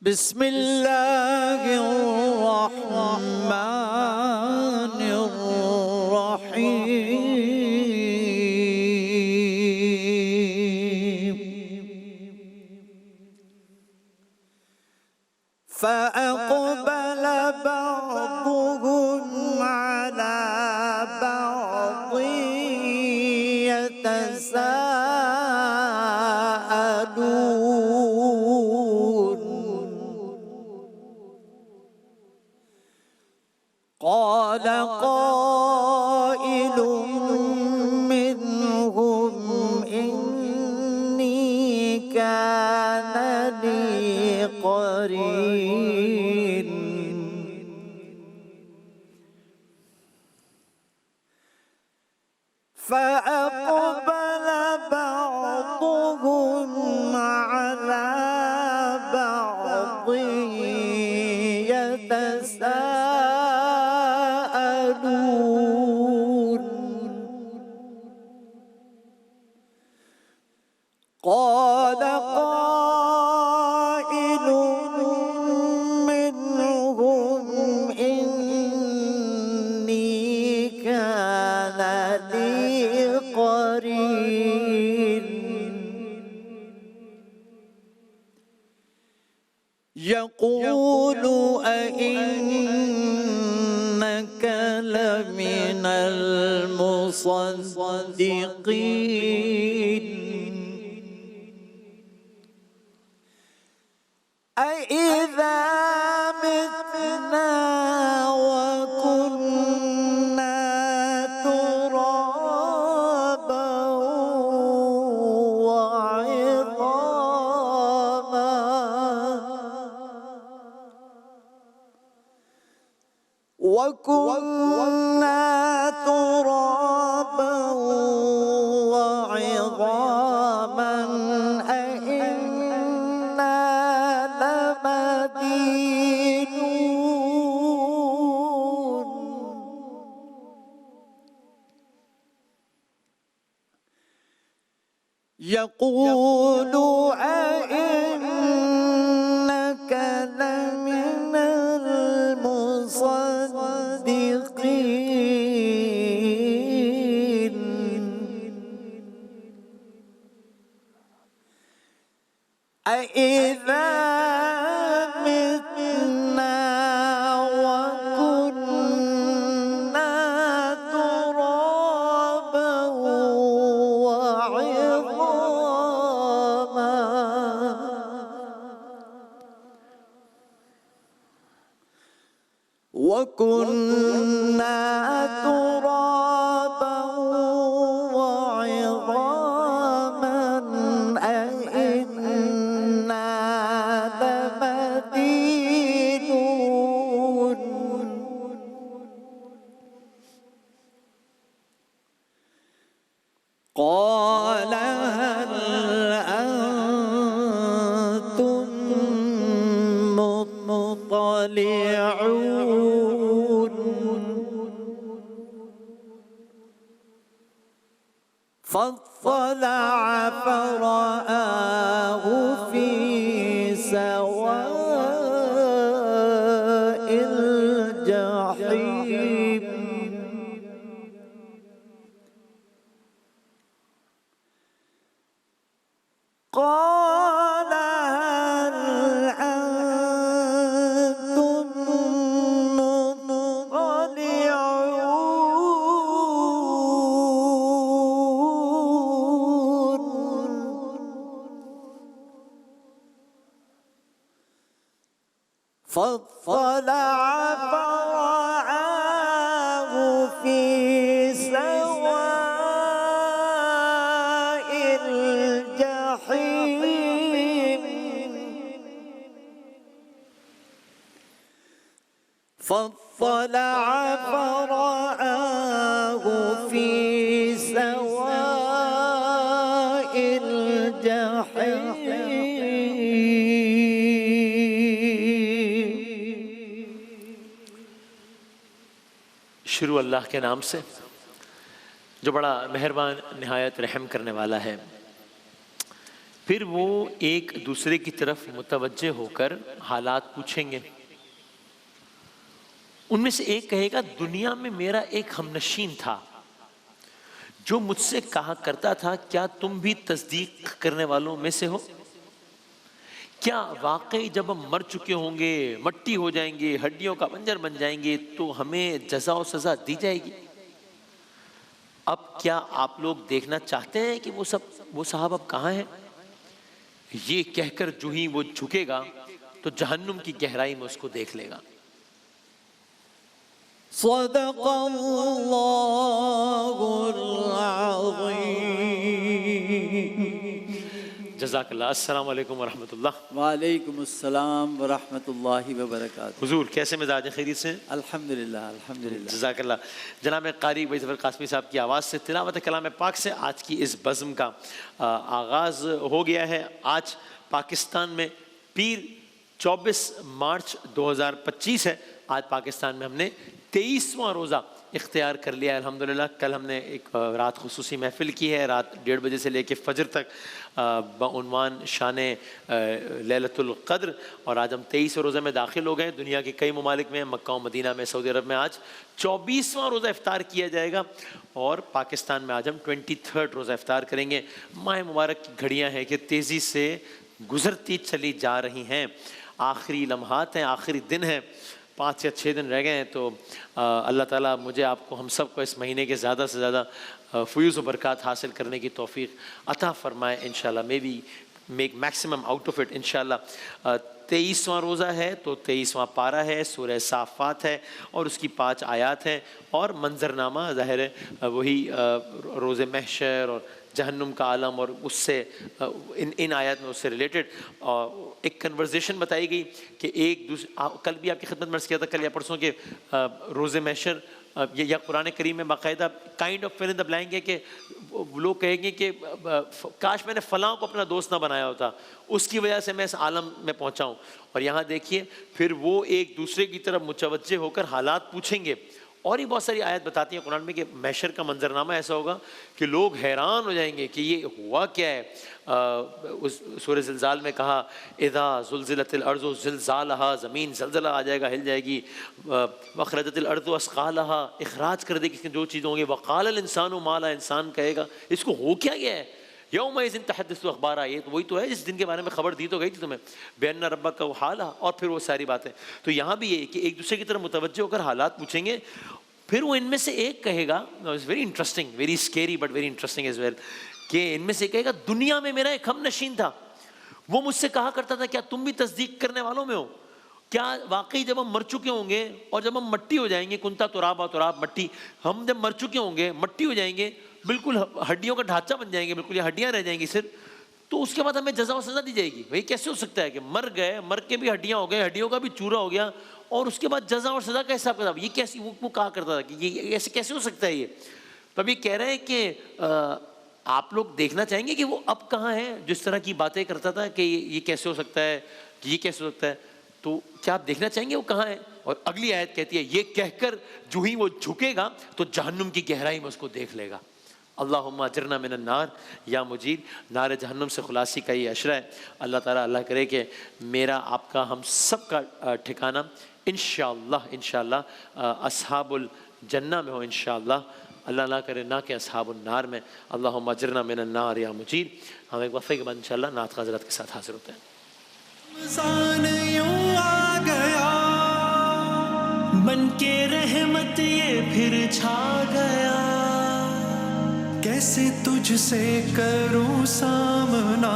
بسم الله الرحمن الرحيم فأقبل بعضهم على بعض يتساءلون قال قائل منهم إني كان لي قرين فأقبل بعضهم على بعض يتساءلون قال قائل منهم إني كان لي قرين يقول أئنك لمن المصدقين أإذا متنا وكنا ترابا وعظاما أئنا لمدينون يقول أئنك لمن المصدقين أإذا متنا وكنا ترابا وعظاما وكنا ترابا وعظاما أئنا لمدينون قال هل أنتم مطلعون فاطلع فرآه في سواء الجحيم قال هل أنتم مطلعون فاطلع فرآه في سواء الجحيم فاطلع فرآه في سواء الجحيم شروع اللہ کے نام سے جو بڑا مہربان نہایت رحم کرنے والا ہے۔ پھر وہ ایک دوسرے کی طرف متوجہ ہو کر حالات پوچھیں گے. ان میں سے ایک کہے گا دنیا میں میرا ایک ہمنشین تھا جو مجھ سے کہا کرتا تھا کیا تم بھی تصدیق کرنے والوں میں سے ہو؟ کیا واقعی جب ہم مر چکے ہوں گے، مٹی ہو جائیں گے، ہڈیوں کا بنجر بن جائیں گے تو ہمیں جزا و سزا دی جائے گی؟ اب کیا آپ لوگ دیکھنا چاہتے ہیں کہ وہ صاحب اب کہاں ہیں؟ یہ کہہ کر جو ہی وہ جھکے گا تو جہنم کی گہرائی میں اس کو دیکھ لے گا. صدق اللہ العظیم. جزاک اللہ. السلام علیکم ورحمۃ اللہ. وعلیکم السلام ورحمۃ اللہ وبرکاتہ. حضور کیسے مزاج ہیں؟ خیریت سے؟ الحمدللہ الحمدللہ. جزاک اللہ. جناب قاری بھائی ظفر قاسمی صاحب کی آواز سے تلاوت کلام پاک سے آج کی اس بزم کا آغاز ہو گیا ہے. آج پاکستان میں پیر 24 مارچ 2025 ہے. آج پاکستان میں ہم نے 23واں روزہ اختیار کر لیا ہے الحمدللہ. کل ہم نے ایک رات خصوصی محفل کی ہے، رات 1:30 بجے سے لے کے فجر تک بعنوان شان لیلۃ القدر، اور آج ہم 23 روزے میں داخل ہو گئے. دنیا کے کئی ممالک میں، مکہ و مدینہ میں، سعودی عرب میں آج 24واں روزہ افطار کیا جائے گا، اور پاکستان میں آج ہم 23rd روزہ افطار کریں گے. ماہ مبارک کی گھڑیاں ہیں کہ تیزی سے گزرتی چلی جا رہی ہیں. آخری لمحات ہیں، آخری دن ہیں، 5 یا 6 دن رہ گئے ہیں. تو اللہ تعالیٰ مجھے، آپ کو، ہم سب کو اس مہینے کے زیادہ سے زیادہ فیوز و برکات حاصل کرنے کی توفیق عطا فرمائے انشاءاللہ. May be make maximum out of it انشاءاللہ. 23واں روزہ ہے تو 23واں پارہ ہے، سورہ صافات ہے، اور اس کی 5 آیات ہیں، اور منظرنامہ ظاہر ہے وہی روز محشر اور جہنم کا عالم، اور اس سے ان آیات میں اس سے ریلیٹڈ ایک کنورزیشن بتائی گئی کہ ایک دوسرے، کل بھی آپ کی خدمت میں عرض کیا تھا، کل یا پرسوں، کے روز محشر یا قرآن کریم میں باقاعدہ kind of fill in the blank ہے کہ لوگ کہیں گے کہ کاش میں نے فلاں کو اپنا دوست نہ بنایا ہوتا، اس کی وجہ سے میں اس عالم میں پہنچا ہوں. اور یہاں دیکھیے پھر وہ ایک دوسرے کی طرف متوجہ ہو کر حالات پوچھیں گے. اور یہ بہت ساری آیت بتاتی ہیں قرآن میں کہ محشر کا منظرنامہ ایسا ہوگا کہ لوگ حیران ہو جائیں گے کہ یہ ہوا کیا ہے. اس سورہ زلزال میں کہا اذا زلزلت الارض زلزالها، زمین زلزلہ آ جائے گا، ہل جائے گی. واخرجت الارض اثقالها، اخراج کر دے گی جو چیزیں ہوں گی. وقال الانسان ما لا، انسان کہے گا اس کو ہو کیا گیا ہے. یومئذ تحدث اخبارا، یہ وہی تو ہے جس دن کے بارے میں خبر دی تو گئی تھی تمہیں، بان ربک حالہ، اور پھر وہ ساری باتیں. تو یہاں بھی یہ کہ ایک دوسرے کی طرف متوجہ ہو کر حالات پوچھیں گے. پھر وہ ان میں سے ایک کہے گا، very interesting, very scary but very interesting as well, کہ ان میں سے کہے گا دنیا میں میرا ایک ہم نشین تھا، وہ مجھ سے کہا کرتا تھا کیا تم بھی تصدیق کرنے والوں میں ہو؟ کیا واقعی جب ہم مر چکے ہوں گے اور جب ہم مٹی ہو جائیں گے، کنتا ترابا، تراب مٹی، ہم جب مر چکے ہوں گے، مٹی ہو جائیں گے، بالکل ہڈیوں کا ڈھانچہ بن جائیں گے، بالکل یہ ہڈیاں رہ جائیں گی صرف، تو اس کے بعد ہمیں جزا و سزا دی جائے گی. بھائی کیسے ہو سکتا ہے کہ مر گئے، مر کے بھی ہڈیاں ہو گئے، ہڈیوں کا بھی چورا ہو گیا، اور اس کے بعد جزا اور سزا کا حساب کتاب؟ یہ کیسی، وہ کہا کرتا تھا کہ یہ ایسے کیسے ہو سکتا ہے یہ. تو ابھی کہہ رہے ہیں کہ آپ لوگ دیکھنا چاہیں گے کہ وہ اب کہاں ہے جس طرح کی باتیں کرتا تھا کہ یہ کیسے ہو سکتا ہے، کہ یہ کیسے ہو سکتا ہے. تو کیا آپ دیکھنا چاہیں گے وہ کہاں ہے؟ اور اگلی آیت کہتی ہے یہ کہہ کر جو ہی وہ جھکے گا تو جہنم کی گہرائی میں اس کو دیکھ لے گا. اللہم اجرنا من النار یا مجید. نار جہنم سے خلاصی کا یہ عشرہ ہے. اللہ تعالیٰ اللہ کرے کہ میرا، آپ کا، ہم سب کا ٹھکانہ انشاءاللہ اصحاب الجنہ میں ہو انشاءاللہ. اللہ نہ کرے نہ کہ اصحاب النار میں. اللہم اجرنا من النار یا مجید. ہم ایک وقفے کے بعد انشاءاللہ نعت حضرات کے ساتھ حاضر ہوتے ہیں. رمضان یوں آ گیا بن کے رحمت یہ پھر چھا گیا، کیسے تجھ سے کروں سامنا